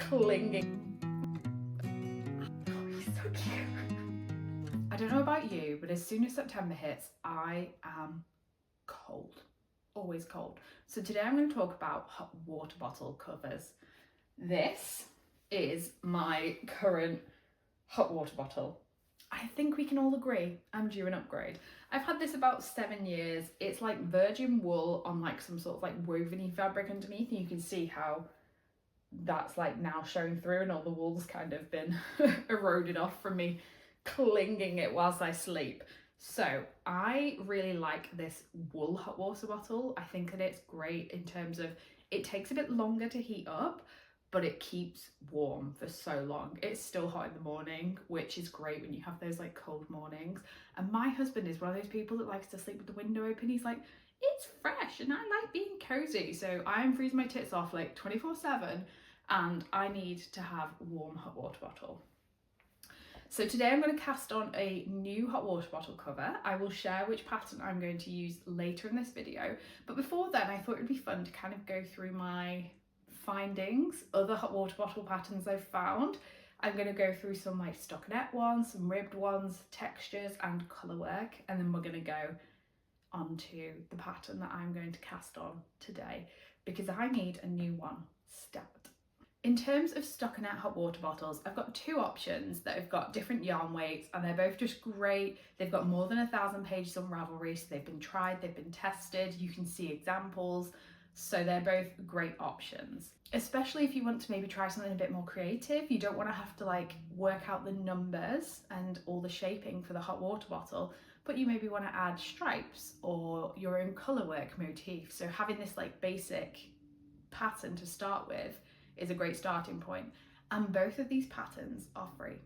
clinging. Oh, he's so cute. I don't know about you, but as soon as September hits, I am cold. Always cold. So today I'm going to talk about hot water bottle covers. This is my current hot water bottle. I think we can all agree I'm due an upgrade. I've had this about 7 years. It's like virgin wool on like some sort of like woveny fabric underneath, and you can see how that's like now showing through and all the wool's kind of been eroded off from me clinging it whilst I sleep. So I really like this wool hot water bottle. I think that it's great in terms of it takes a bit longer to heat up, but it keeps warm for so long. It's still hot in the morning, which is great when you have those like cold mornings. And my husband is one of those people that likes to sleep with the window open. He's like, it's fresh and I like being cozy. So I am freezing my tits off like 24/7 and I need to have a warm hot water bottle. So today I'm going to cast on a new hot water bottle cover. I will share which pattern I'm going to use later in this video. But before then, I thought it'd be fun to kind of go through my findings, other hot water bottle patterns I've found. I'm going to go through some like stockinette ones, some ribbed ones, textures and colour work, and then we're going to go onto the pattern that I'm going to cast on today because I need a new one stat. In terms of stockinette hot water bottles, I've got two options that have got different yarn weights and they're both just great. They've got more than 1,000 pages on Ravelry, so they've been tried, they've been tested, you can see examples. So they're both great options, especially if you want to maybe try something a bit more creative. You don't want to have to like work out the numbers and all the shaping for the hot water bottle, but you maybe want to add stripes or your own colour work motif. So having this like basic pattern to start with is a great starting point, and both of these patterns are free.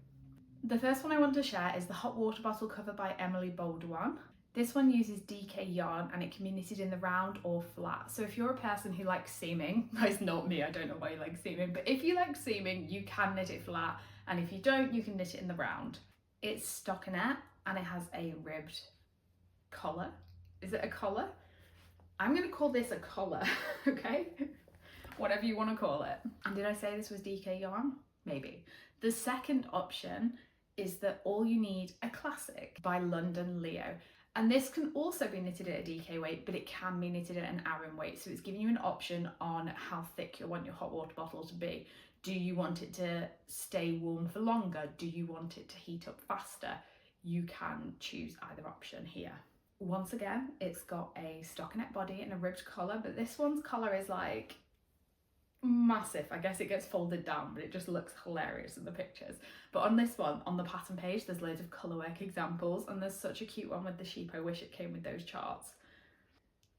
The first one I want to share is the hot water bottle cover by Emily Baldwin. This one uses DK yarn and it can be knitted in the round or flat. So if you're a person who likes seaming, that's not me, I don't know why you like seaming, but if you like seaming, you can knit it flat, and if you don't, you can knit it in the round. It's stockinette and it has a ribbed collar. Is it a collar? I'm going to call this a collar, okay? Whatever you want to call it. And did I say this was DK yarn? Maybe. The second option is that All You Need a Classic by London Leo. And this can also be knitted at a DK weight, but it can be knitted at an Aran weight. So it's giving you an option on how thick you want your hot water bottle to be. Do you want it to stay warm for longer? Do you want it to heat up faster? You can choose either option here. Once again, it's got a stockinette body and a ribbed collar, but this one's collar is like massive. I guess it gets folded down, but it just looks hilarious in the pictures. But on this one, on the pattern page, there's loads of colour work examples, and there's such a cute one with the sheep. I wish it came with those charts.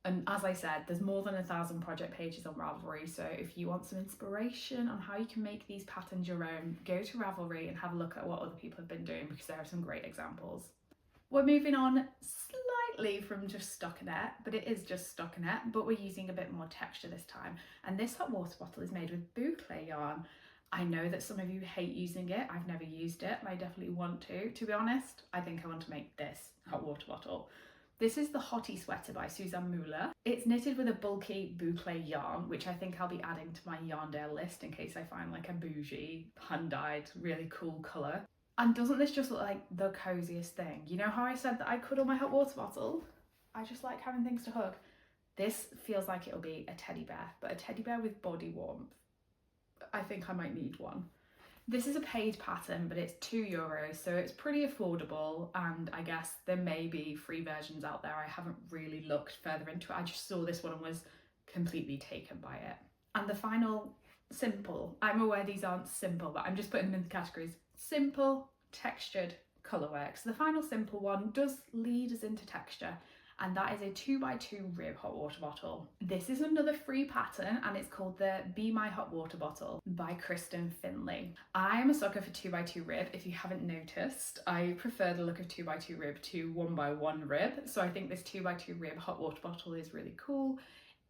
And as I said, there's more than 1,000 project pages on Ravelry, so if you want some inspiration on how you can make these patterns your own, go to Ravelry and have a look at what other people have been doing, because there are some great examples. We're moving on slightly from just stockinette, but it is just stockinette, but we're using a bit more texture this time. And this hot water bottle is made with boucle yarn. I know that some of you hate using it. I've never used it, and I definitely want to. To be honest, I think I want to make this hot water bottle. This is the Hottie Sweater by Suzanne Muller. It's knitted with a bulky boucle yarn, which I think I'll be adding to my Yarndale list in case I find like a bougie, hand-dyed, really cool colour. And doesn't this just look like the coziest thing? You know how I said that I cuddle my hot water bottle? I just like having things to hug. This feels like it'll be a teddy bear, but a teddy bear with body warmth. I think I might need one. This is a paid pattern, but it's €2, so it's pretty affordable, and I guess there may be free versions out there. I haven't really looked further into it. I just saw this one and was completely taken by it. And the final simple, I'm aware these aren't simple, but I'm just putting them in the categories. Simple, textured, colour work. So the final simple one does lead us into texture, and that is a 2x2 rib hot water bottle. This is another free pattern, and it's called the Be My Hot Water Bottle by Kristen Finley. I am a sucker for 2x2 rib. If you haven't noticed, I prefer the look of 2x2 rib to 1x1 rib. So I think this 2x2 rib hot water bottle is really cool.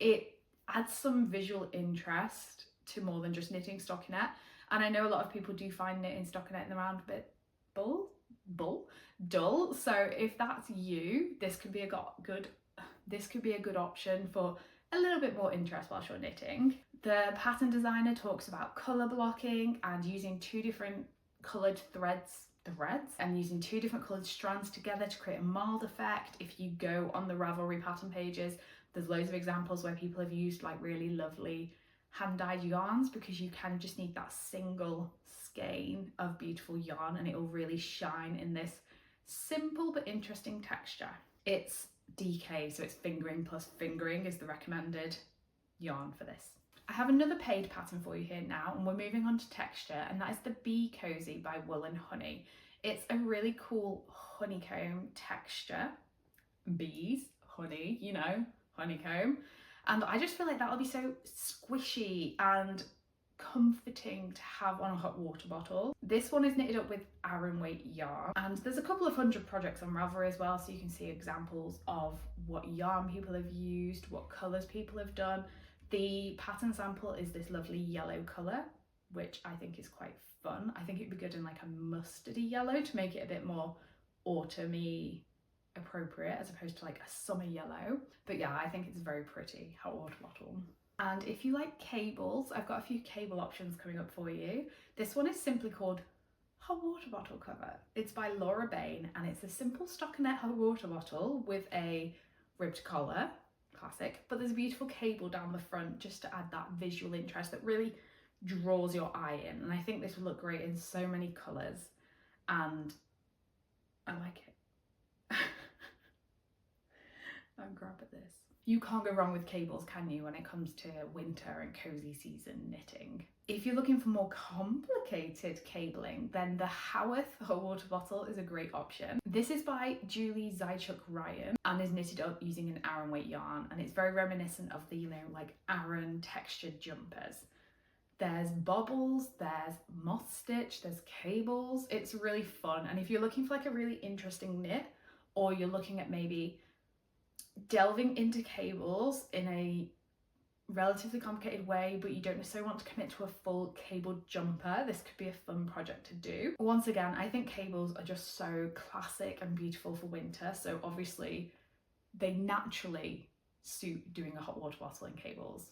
It adds some visual interest to more than just knitting stockinette. And I know a lot of people do find knitting stockinette in the round a bit dull. So if that's you, this could be a good option for a little bit more interest whilst you're knitting. The pattern designer talks about colour blocking and using two different coloured threads and using two different coloured strands together to create a mould effect. If you go on the Ravelry pattern pages, there's loads of examples where people have used like really lovely hand-dyed yarns, because you kind of just need that single skein of beautiful yarn and it will really shine in this simple but interesting texture. It's DK, so it's fingering plus fingering is the recommended yarn for this. I have another paid pattern for you here now, and we're moving on to texture, and that is the Bee Cozy by Wool and Honey. It's a really cool honeycomb texture. Bees, honey, you know, honeycomb. And I just feel like that'll be so squishy and comforting to have on a hot water bottle. This one is knitted up with Aran weight yarn, and there's a couple of hundred projects on Ravelry as well, so you can see examples of what yarn people have used, what colours people have done. The pattern sample is this lovely yellow colour, which I think is quite fun. I think it'd be good in like a mustardy yellow to make it a bit more autumny appropriate, as opposed to like a summer yellow. But yeah, I think it's very pretty hot water bottle. And if you like cables, I've got a few cable options coming up for you. This one is simply called Hot Water Bottle Cover. It's by Laura Penrose, and it's a simple stockinette hot water bottle with a ribbed collar, classic, but there's a beautiful cable down the front just to add that visual interest that really draws your eye in. And I think this would look great in so many colours, and I like it. I'm grab at this. You can't go wrong with cables, can you, when it comes to winter and cozy season knitting? If you're looking for more complicated cabling, then the Howarth hot water bottle is a great option. This is by Julie Zychuk-Ryan and is knitted up using an Aran weight yarn, and it's very reminiscent of the, you know, like Aran textured jumpers. There's bobbles, there's moth stitch, there's cables. It's really fun. And if you're looking for like a really interesting knit, or you're looking at maybe delving into cables in a relatively complicated way, but you don't necessarily want to commit to a full cable jumper, this could be a fun project to do. Once again, I think cables are just so classic and beautiful for winter, so obviously they naturally suit doing a hot water bottle in cables.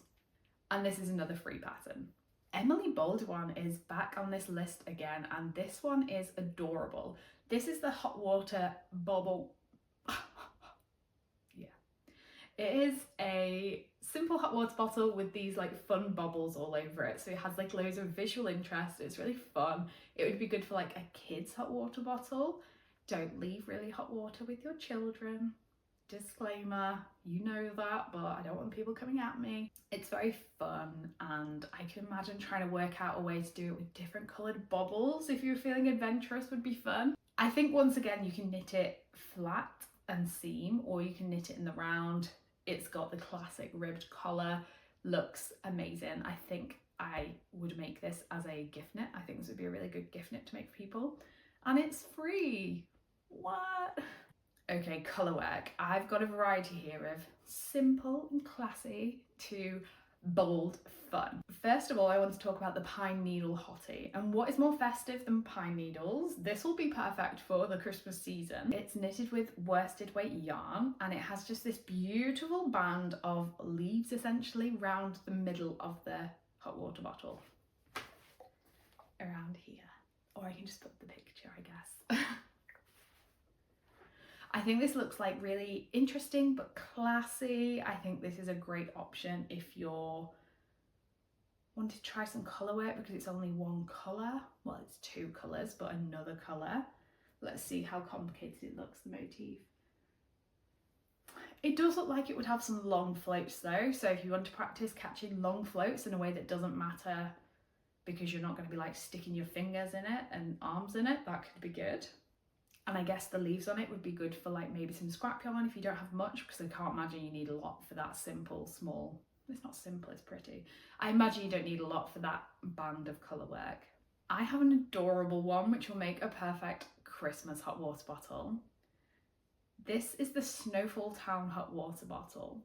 And this is another free pattern. Emily Baldwin is back on this list again, and this one is adorable. This is the hot water bubble. Yeah. It is a simple hot water bottle with these like fun bubbles all over it, so it has like loads of visual interest. It's really fun. It would be good for like a kid's hot water bottle. Don't leave really hot water with your children. Disclaimer, you know that, but I don't want people coming at me. It's very fun, and I can imagine trying to work out a way to do it with different coloured bubbles. If you're feeling adventurous, would be fun. I think once again you can knit it flat and seam, or you can knit it in the round. It's got the classic ribbed collar, looks amazing. I think I would make this as a gift knit. I think this would be a really good gift knit to make for people, and it's free. What? Okay, colourwork. I've got a variety here of simple and classy to bold fun. First of all, I want to talk about the pine needle hottie. And what is more festive than pine needles? This will be perfect for the Christmas season. It's knitted with worsted weight yarn, and it has just this beautiful band of leaves essentially round the middle of the hot water bottle. Around here. Or I can just put the picture, I guess. I think this looks like really interesting but classy. I think this is a great option if you're wanting to try some colour work, because it's only one colour. Well, it's two colours, but another colour. Let's see how complicated it looks, the motif. It does look like it would have some long floats though, so if you want to practice catching long floats in a way that doesn't matter, because you're not going to be like sticking your fingers in it and arms in it, that could be good. And I guess the leaves on it would be good for like maybe some scrap yarn if you don't have much, because I can't imagine you need a lot for that simple, small, it's not simple, it's pretty. I imagine you don't need a lot for that band of colour work. I have an adorable one which will make a perfect Christmas hot water bottle. This is the Snowfall Town hot water bottle.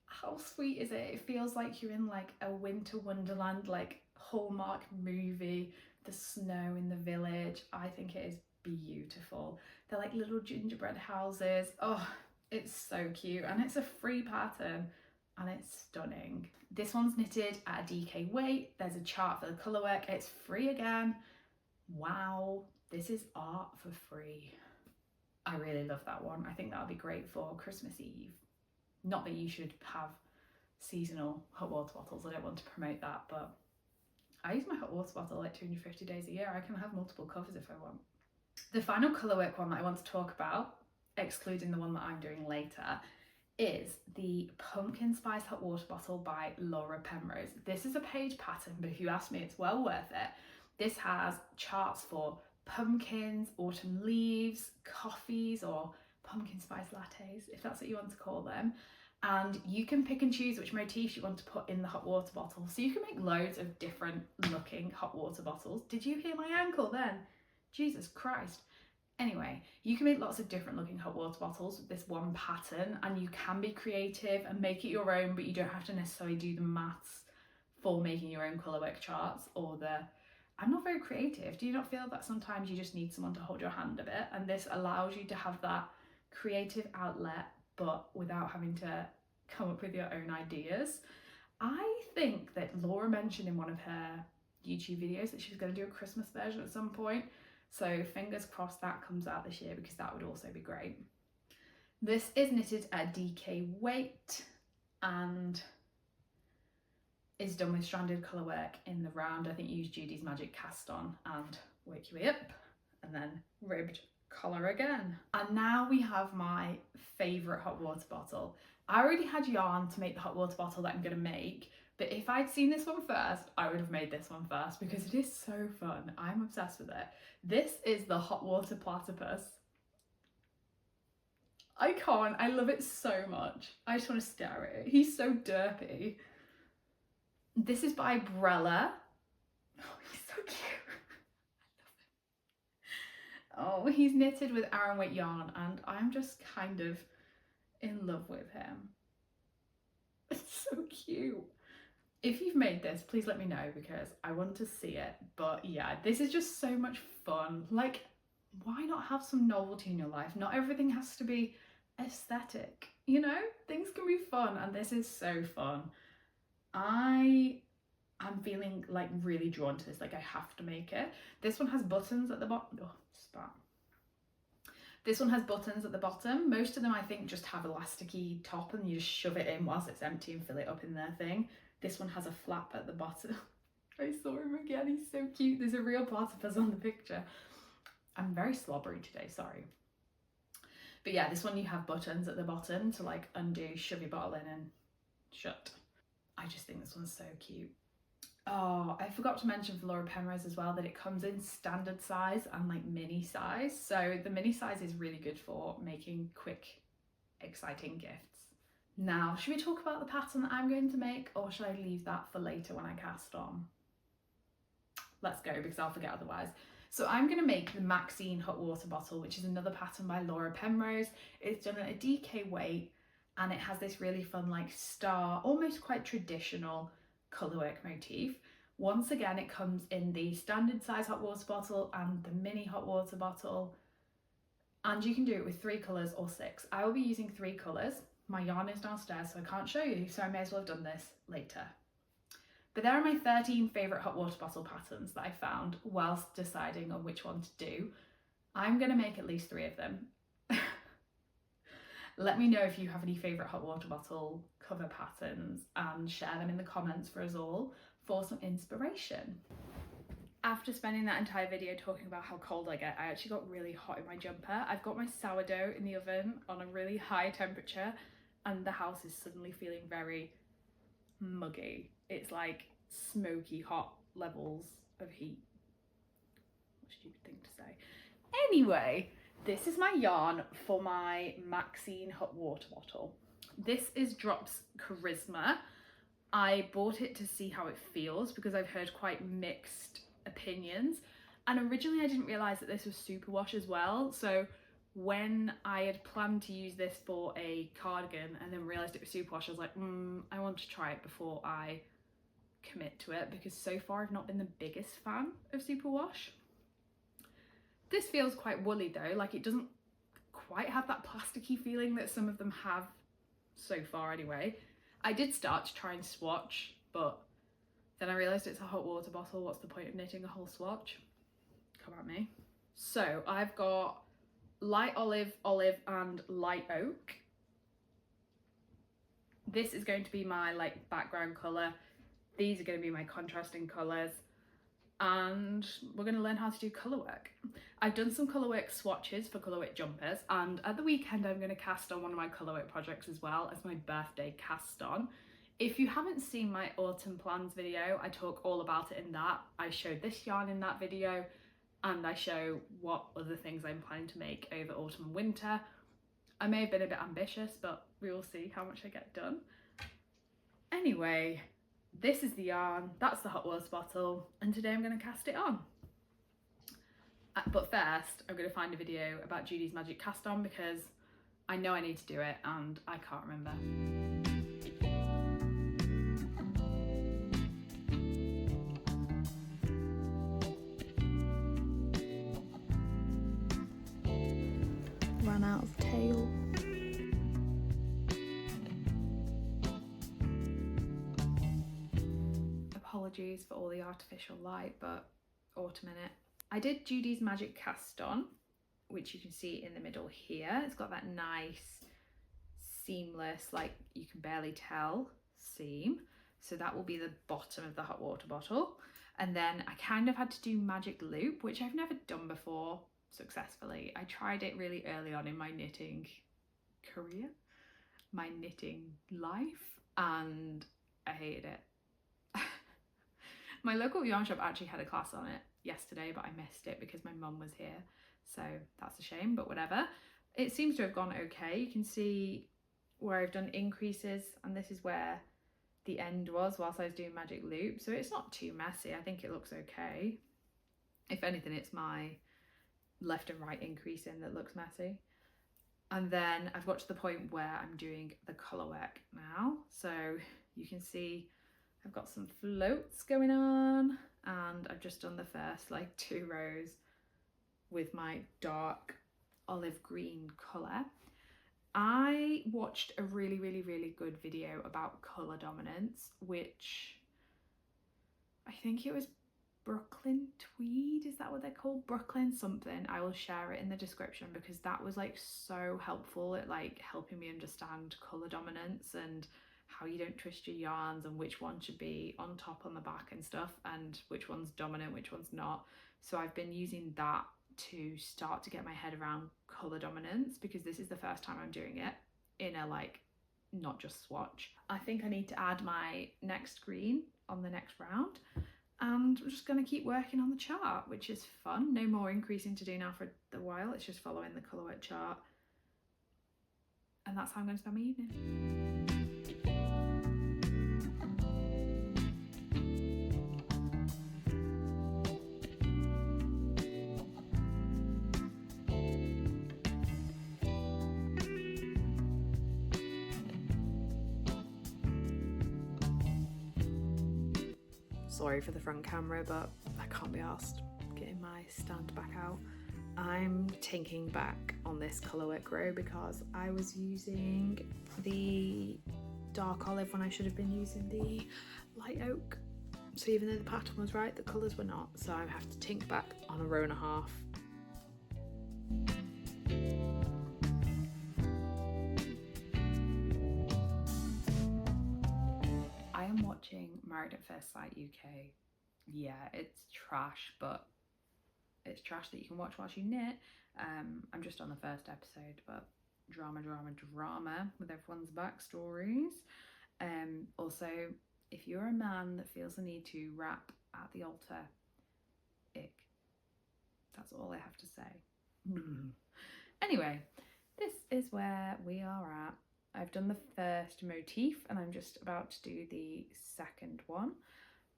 How sweet is it? It feels like you're in like a winter wonderland, like Hallmark movie, the snow in the village. I think it is beautiful. They're like little gingerbread houses. Oh, it's so cute, and it's a free pattern. and it's stunning. This one's knitted at a DK weight. There's a chart for the colour work. It's free again. Wow, this is art for free. I really love that one. I think that would be great for Christmas Eve. Not that you should have seasonal hot water bottles. I don't want to promote that, but I use my hot water bottle like 250 days a year. I can have multiple covers if I want. The final colourwork one that I want to talk about, excluding the one that I'm doing later, is the Pumpkin Spice Hot Water Bottle by Laura Penrose. This is a page pattern, but if you ask me, it's well worth it. This has charts for pumpkins, autumn leaves, coffees, or pumpkin spice lattes, if that's what you want to call them. And you can pick and choose which motifs you want to put in the hot water bottle. So you can make loads of different looking hot water bottles. Did you hear my ankle then? Jesus Christ. Anyway, you can make lots of different looking hot water bottles with this one pattern, and you can be creative and make it your own, but you don't have to necessarily do the maths for making your own colourwork charts or the... I'm not very creative. Do you not feel that sometimes you just need someone to hold your hand a bit? And this allows you to have that creative outlet, but without having to come up with your own ideas. I think that Laura mentioned in one of her YouTube videos that she was going to do a Christmas version at some point. So fingers crossed that comes out this year, because that would also be great. This is knitted at DK weight and is done with stranded colour work in the round. I think you use Judy's Magic cast on and work your way up, and then ribbed collar again. And now we have my favourite hot water bottle. I already had yarn to make the hot water bottle that I'm going to make, but if I'd seen this one first, I would have made this one first because it is so fun. I'm obsessed with it. This is the hot water platypus. I can't, I love it so much. I just want to stare at it. He's so derpy. This is by Brella. Oh, he's so cute. I love him. Oh, he's knitted with Aran weight yarn, and I'm just kind of in love with him. It's so cute. If you've made this, please let me know because I want to see it. But yeah, this is just so much fun. Like, why not have some novelty in your life? Not everything has to be aesthetic, you know? Things can be fun, and this is so fun. I'm feeling like really drawn to this, like I have to make it. This one has buttons at the bottom. Oh, spat. This one has buttons at the bottom. Most of them I think just have elasticy top and you just shove it in whilst it's empty and fill it up in their thing. This one has a flap at the bottom. I saw him again, he's so cute. There's a real platypus on the picture. I'm very slobbery today, sorry. But yeah, this one you have buttons at the bottom to like undo, shove your bottle in and shut. I just think this one's so cute. Oh, I forgot to mention for Laura Penrose as well that it comes in standard size and like mini size. So the mini size is really good for making quick, exciting gifts. Now, should we talk about the pattern that I'm going to make, or should I leave that for later when I cast on? Let's go, because I'll forget otherwise. So I'm going to make the Maxine hot water bottle, which is another pattern by Laura Penrose. It's done at a DK weight, and it has this really fun like star, almost quite traditional colourwork motif. Once again, it comes in the standard size hot water bottle and the mini hot water bottle, and you can do it with 3 colours or 6. I will be using 3 colours. My yarn is downstairs, so I can't show you, so I may as well have done this later. But there are my 13 favourite hot water bottle patterns that I found whilst deciding on which one to do. I'm going to make at least 3 of them. Let me know if you have any favourite hot water bottle cover patterns and share them in the comments for us all for some inspiration. After spending that entire video talking about how cold I get, I actually got really hot in my jumper. I've got my sourdough in the oven on a really high temperature and the house is suddenly feeling very muggy. It's like smoky hot levels of heat. What a stupid thing to say. Anyway, this is my yarn for my Maxine hot water bottle. This is Drops Karisma. I bought it to see how it feels because I've heard quite mixed opinions, and originally I didn't realise that this was superwash as well. So when I had planned to use this for a cardigan and then realised it was superwash, I was like, I want to try it before I commit to it, because so far I've not been the biggest fan of superwash. This feels quite woolly though, like it doesn't quite have that plasticky feeling that some of them have so far anyway. I did start to try and swatch, but then I realised it's a hot water bottle. What's the point of knitting a whole swatch? Come at me. So I've got light olive, olive and light oak. This is going to be my like background colour. These are going to be my contrasting colours. And we're going to learn how to do colourwork. I've done some colourwork swatches for colourwork jumpers, and at the weekend I'm going to cast on one of my colourwork projects as well as my birthday cast on. If you haven't seen my autumn plans video, I talk all about it in that. I showed this yarn in that video, and I show what other things I'm planning to make over autumn and winter. I may have been a bit ambitious, but we will see how much I get done. Anyway, this is the yarn, that's the hot water bottle, and today I'm going to cast it on. But first, I'm going to find a video about Judy's magic cast on because I know I need to do it and I can't remember. Ran out of tail. Apologies for all the artificial light, but autumn in it. I did Judy's magic cast on, which you can see in the middle here. It's got that nice seamless, like you can barely tell seam. So that will be the bottom of the hot water bottle. And then I kind of had to do magic loop, which I've never done before successfully. I tried it really early on in my knitting career, my knitting life, and I hated it. My local yarn shop actually had a class on it yesterday, but I missed it because my mum was here, so that's a shame, but whatever. It seems to have gone okay. You can see where I've done increases, and this is where the end was whilst I was doing magic loop, so it's not too messy. I think it looks okay. If anything, it's my left and right increasing that looks messy. And then I've got to the point where I'm doing the colourwork now, so you can see I've got some floats going on, and I've just done the first like 2 rows with my dark olive green colour. I watched a really good video about colour dominance, which I think it was Brooklyn Tweed, is that what they're called? Brooklyn something. I will share it in the description because that was like so helpful at like helping me understand colour dominance and how you don't twist your yarns and which one should be on top, on the back and stuff, and which one's dominant, which one's not. So I've been using that to start to get my head around colour dominance because this is the first time I'm doing it in a like not just swatch. I think I need to add my next green on the next round, and I'm just going to keep working on the chart, which is fun. No more increasing to do now for a while. It's just following the colourwork chart, and that's how I'm going to spend my evening. Sorry for the front camera, but I can't be arsed getting my stand back out. I'm tinking back on this colourwork row because I was using the dark olive when I should have been using the light oak. So even though the pattern was right, the colours were not. So I have to tink back on a row and a half. I am watching Married at First Sight UK. Yeah, it's trash, but it's trash that you can watch whilst you knit. I'm just on the first episode, but drama with everyone's backstories. Also, if you're a man that feels the need to rap at the altar, ick. That's all I have to say. Anyway, this is where we are at. I've done the first motif and I'm just about to do the second one.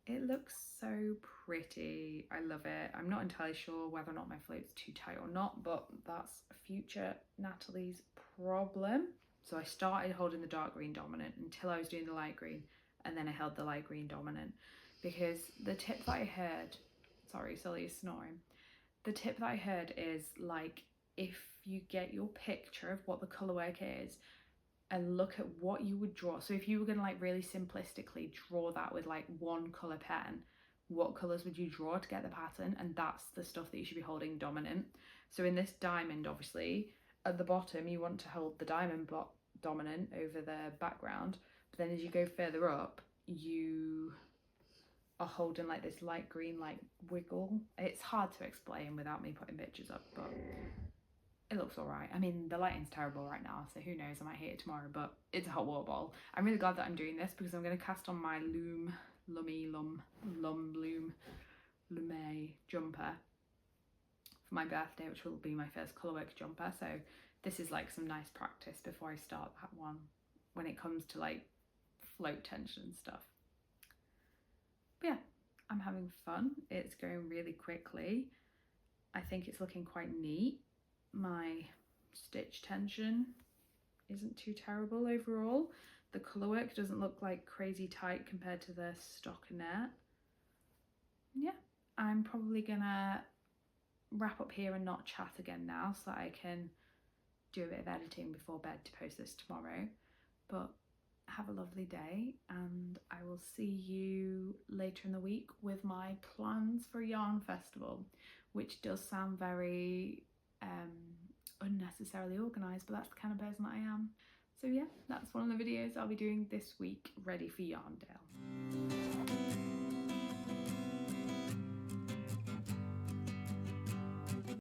It looks so pretty. I love it. I'm not entirely sure whether or not my float's too tight or not, but that's future Natalie's problem. So I started holding the dark green dominant until I was doing the light green, and then I held the light green dominant because the tip that I heard, sorry, Sully is snoring. The tip that I heard is like, if you get your picture of what the colourwork is, and look at what you would draw. So if you were going to like really simplistically draw that with like one colour pen, what colours would you draw to get the pattern? And that's the stuff that you should be holding dominant. So in this diamond, obviously, at the bottom you want to hold the diamond block dominant over the background, but then as you go further up, you are holding like this light green like wiggle. It's hard to explain without me putting pictures up, but it looks all right. I mean, the lighting's terrible right now, so who knows, I might hate it tomorrow, but it's a hot water ball. I'm really glad that I'm doing this because I'm going to cast on my Lume jumper for my birthday, which will be my first colourwork jumper. So this is like some nice practice before I start that one when it comes to like float tension and stuff. But yeah, I'm having fun. It's going really quickly. I think it's looking quite neat. My stitch tension isn't too terrible overall. The colourwork doesn't look like crazy tight compared to the stockinette. Yeah, I'm probably gonna wrap up here and not chat again now so that I can do a bit of editing before bed to post this tomorrow. But have a lovely day, and I will see you later in the week with my plans for Yarn Festival, which does sound very unnecessarily organised, but that's the kind of person that I am. So yeah, that's one of the videos I'll be doing this week, ready for Yarndale.